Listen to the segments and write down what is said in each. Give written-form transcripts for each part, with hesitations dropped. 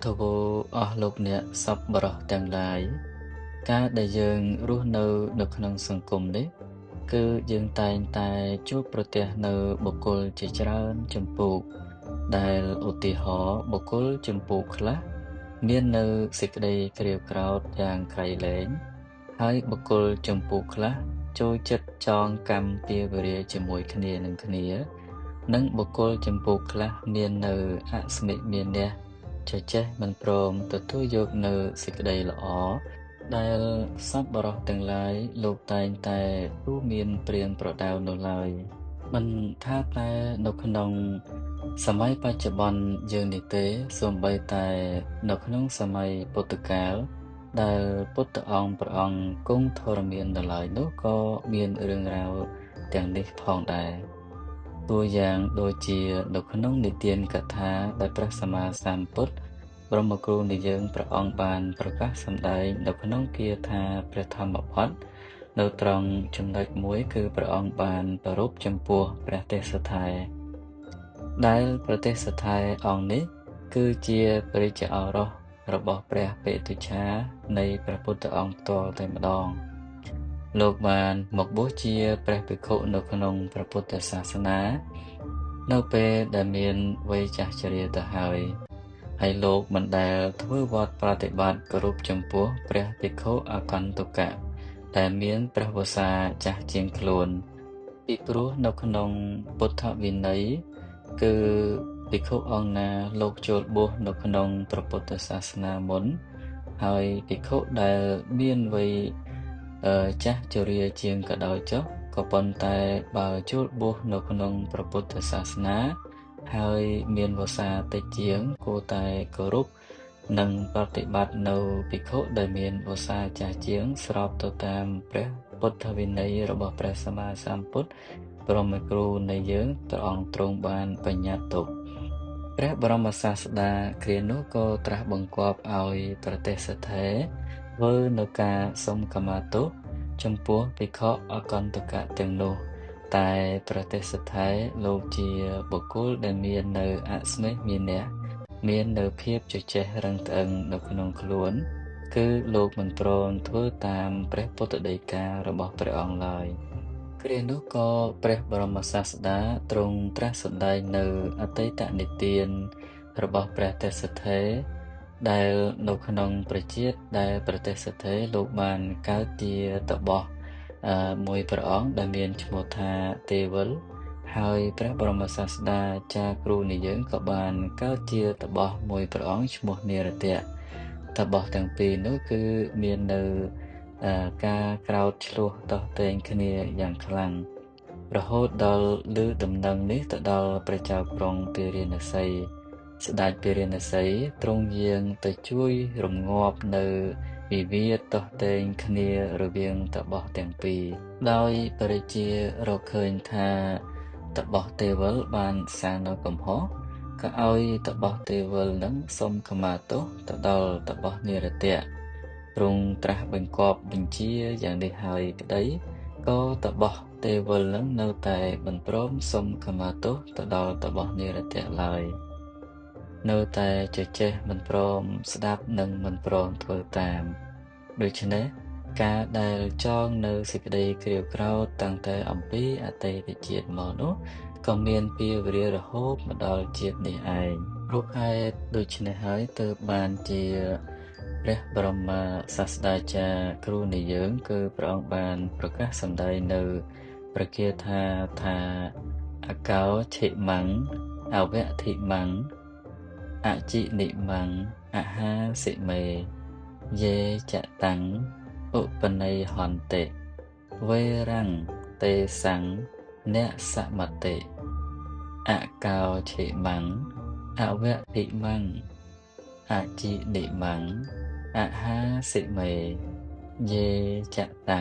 ធវូអស់លោកអ្នកសប្បុរសទាំងឡាយការដែលយើងរស់នៅក្នុងសង្គមនេះគឺយើងតែងតែជួបប្រទះនៅបុគ្គលជាច្រើនចំពោះដែលឧទាហរណ៍បុគ្គលចំពោះខ្លះមាននៅសេចក្តីក្រៀវក្រោធយ៉ាងក្រៃលែងហើយបុគ្គលចំពោះខ្លះចូលចិត្តចងកម្មពៀរវេរាជាមួយគ្នានឹងគ្នានិងបុគ្គលចំពោះខ្លះមាននៅអស្មិមានៈចេះមិនព្រមទទួលយកនៅសេចក្តីល្អដែលសប្បុរសទាំងឡាយលោកតែងតែទូមានព្រានប្រដៅនោះឡើយមិនថាតែនៅក្នុងសម័យបច្ចុប្បន្នយើងនេះទេសូម្បីតែនៅក្នុងសម័យពុទ្ធកាលដែលពុទ្ធអង្គព្រះអង្គគង់ធរមាននៅឡើយនោះក៏មានរឿងរ៉ាវទាំងនេះផងដែរតួយ៉ាងដូចជានៅក្នុងនិទានកថាដែលព្រះសម្មាសម្ពុទ្ធបរមគ្រូនៃយើងព្រះអង្គបានប្រកាសសម្ដែងនៅក្នុងគាថាព្រះធម្មបទនៅត្រង់ចំណុចមួយគឺព្រះអង្គបានប្ររពចំពោះព្រះទេសថេរដែលព្រះទេសថេរអង្គនេះគឺជាព្រះរាជឱរសរបស់ព្រះបេទុឆានៃព្រះពុទ្ធអង្គផ្ទាល់តែម្ដងលោកបានមកបួសជាព្រះភិក្ខុនៅក្នុងព្រះពុទ្ធសាសនានៅពេលដែលមានវ័យចាស់ជរាទៅហើយលោកមិនដែលធ្វើវត្តប្រតិបត្តិគោរពចំពោះព្រះភិក្ខុអកន្តុកៈដែលមានព្រះវស្សាចាស់ជាងខ្លួនពីព្រោះនៅក្នុងពុទ្ធវិន័យគឺភិក្ខុអង្គណាលោកចូលបួសនៅក្នុងព្រះពុទ្ធសាសនាមុនហើយភិក្ខុដែលមានវ័យចាស់ជរាជាងក៏ដោយចុះក៏ប៉ុន្តែបើចូលបួសនៅក្នុងព្រះពុទ្ធសាសនាហើយមានវស្សាតិចជាងគួរតែគោរពនិងប្រតិបត្តិនៅភិក្ខុដែលមានវស្សាចាស់ជាងស្របទៅតាមព្រះពុទ្ធវិន័យរបស់ព្រះសម្មាសម្ពុទ្ធបរមគ្រូនៃយើងព្រះអង្គទ្រង់បានបញ្ញត្តិទុកព្រះបរមសាស្តាគ្រានោះក៏ត្រាស់បង្គាប់ឲ្យប្រទេសថេរធ្វើនៅការសុំខមាទោសចំពោះភិក្ខុអកន្តុកៈទាំងនោះតែប្រទេសថេរលោកជាបុគ្គលដែលមាននៅអស្មិមានៈមាននៅភាពជជែករឹងត្អឹងនៅក្នុងខ្លួនគឺលោកមិនព្រមធ្វើតាមព្រះពុទ្ធដីការបស់ព្រះអង្គឡើយគ្រានោះក៏ព្រះបរមសាស្តាទ្រង់ត្រាស់សម្ដែងនៅអតីតនិទានរបស់ព្រះទេសថេរដែលនៅក្នុងព្រះជាតិដែលព្រះទេសថេរលោកបានកើតជាតបោះមួយព្រះអង្គដែលមានឈ្មោះថាទេវលហើយព្រះបរមសាស្តាចារ្យគ្រូនៃយើងក៏បានកើតជាតបោះមួយព្រះអង្គឈ្មោះនិរតៈតបោះទាំងពីរនោះគឺមាននៅការក្រោតឆ្លោះតោះតែងគ្នាយ៉ាងខ្លាំងរហូតដល់ឮដំណឹងនេះទៅដល់ព្រះចៅក្រុងពារាណសីស្ដេចពារាណសីទ្រង់យាងទៅជួយរងាប់នៅវិវាទតោះតែងគ្នារវាងតបោះទាំងពីរដោយព្រះរាជារកឃើញថាតបោះទេវលបានសាងនៅកំហុសក៏ឲ្យតបោះទេវលនឹងសុំខមាទោសទៅដល់តបោះនិរតៈទ្រង់ត្រាស់បង្គាប់បញ្ជាយ៉ាងនេះហើយក្តីក៏តបោះទេវលនឹងនៅតែមិនព្រមសុំខមាទោសទៅដល់តបោះនិរតៈឡើយនៅតែចេះមិនព្រមស្ដាប់និងមិនព្រមធ្វើតាមដូច្នេះការដែលចងនៅសេចក្តីក្រៀវក្រោធតាំងតែអំពីអតីតជាតិមកនោះក៏មានពៀរវេរារហូតមកដល់ជាតិនេះឯងព្រោះហេតុដូច្នេះហើយទើបបានជាព្រះបរមសាស្តាចារ្យគ្រូនៃយើងគឺព្រះអង្គបានប្រកាសសម្ដែងនៅព្រះគាថាអកោឆិមੰអវធិមੰអជិនិមੰអហាសិមេយេចតੰឧបនេហន្តិវេរੰទេសੰនសមតិអកោឆិមੰអវធិមੰអជិនិមੰអហាសិមេយេចតੰ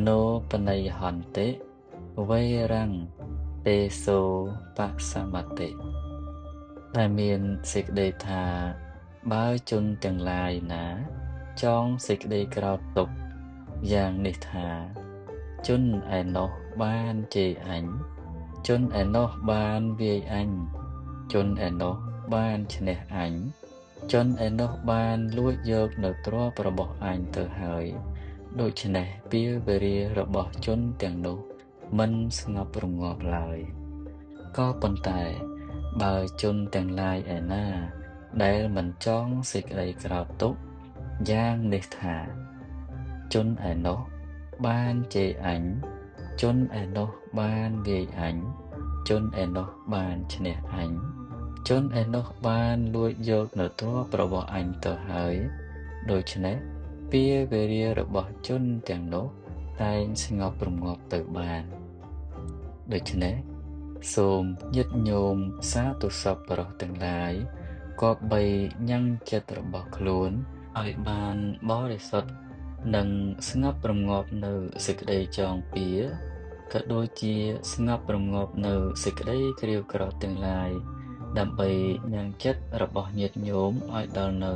ណូបនេហន្តិវេរੰទេសោបសមតិដែលមានសេចក្តីថាបើជនទាំងឡាយណាចងសេចក្តីក្រោធទុកយ៉ាងនេះថាជនឯណោះបានជេរអញជនឯណោះបានវាយអញជនឯណោះបានឈ្នះអញ ជនឯនោះបានលួចយកនៅទ្រព្យរបស់អញទៅហើយ ដូច្នេះពាលវេរារបស់ជនទាំងនោះមិនស្ងប់រងាប់ឡើយ ក៏ប៉ុន្តែបើជនទាំងឡាយឯណាដែលមិនចងសេចក្តីក្រោធទុកយ៉ាងនេះថា ជនឯនោះបានជេរអញ ជនឯនោះបានវាយអញ ជនឯនោះបានឈ្នះអញ ជនឯនោះបានលួចយកនៅទ្រព្យរបស់អញទៅហើយ ដូច្នេះពាលវេរារបស់ជនទាំងនោះតែងស្ងប់រងាប់ទៅបាន ដូច្នេះសូមញាតិញោមសាទុសប្បុរសទាំងឡាយគប្បីញ៉ាំងចិត្តរបស់ខ្លួនឲ្យបានបរិសុទ្ធនិងស្ងប់រងាប់នៅសេចក្តីចងពៀក៏ដូចជាស្ងប់រងាប់នៅសេចក្តីក្រៀវក្រោធទាំងឡាយដើម្បីញ៉ាំងចិត្តរបស់ញាតិញោមឲ្យដល់នៅ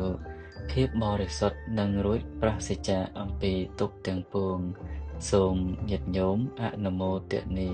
ភាពបរិសុទ្ធនិងរួចប្រសិជ្ជៈអំពីទុក្ខទាំងពួងសូមញាតិញោមអនុមោទនា